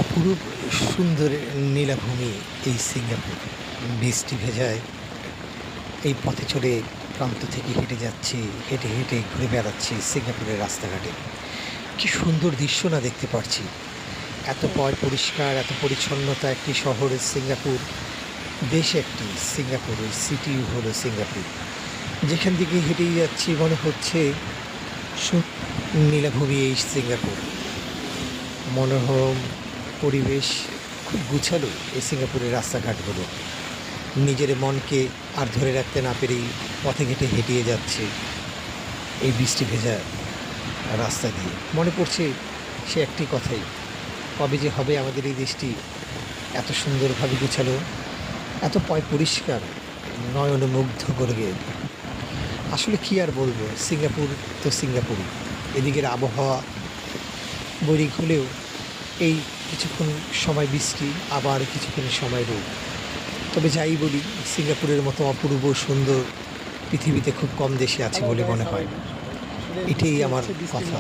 অপরূপ সুন্দর নীলাভূমি এই সিঙ্গাপুর। বৃষ্টি ভেজায় এই পথে চলে প্রান্ত থেকে হেঁটে যাচ্ছি, হেঁটে হেঁটে ঘুরে বেড়াচ্ছি সিঙ্গাপুরের রাস্তাঘাটে। কি সুন্দর দৃশ্য না দেখতে পাচ্ছি! এত পরিষ্কার, এত পরিচ্ছন্নতা একটি শহরের সিঙ্গাপুর, দেশ একটি সিঙ্গাপুর, ওই সিটি হলো সিঙ্গাপুর। যেখান থেকে হেঁটেই যাচ্ছি মনে হচ্ছে নীলাভূমি এই সিঙ্গাপুর। মনোরম পরিবেশ, খুব গুছালো এই সিঙ্গাপুরের রাস্তাঘাটগুলো। নিজের মনকে আর ধরে রাখতে না পেরেই পথে ঘেটে হেঁটিয়ে যাচ্ছে এই বৃষ্টি ভেজা রাস্তা দিয়ে। মনে পড়ছে সে একটি কথাই, কবে যে হবে আমাদের এই দেশটি এত সুন্দরভাবে গুছালো, এত পরিষ্কার, নয়ন মুগ্ধ করবে। আসলে কি আর বলবো, সিঙ্গাপুর তো সিঙ্গাপুরই। এদিকের আবহাওয়া বৈরী হলেও এই কিছুক্ষণ সময় বৃষ্টি, আবার কিছুক্ষণ সময় রোদ। তবে যাই বলি, সিঙ্গাপুরের মতো অপূর্ব সুন্দর পৃথিবীতে খুব কম দেশে আছে বলে মনে হয়। এটাই আমার কথা।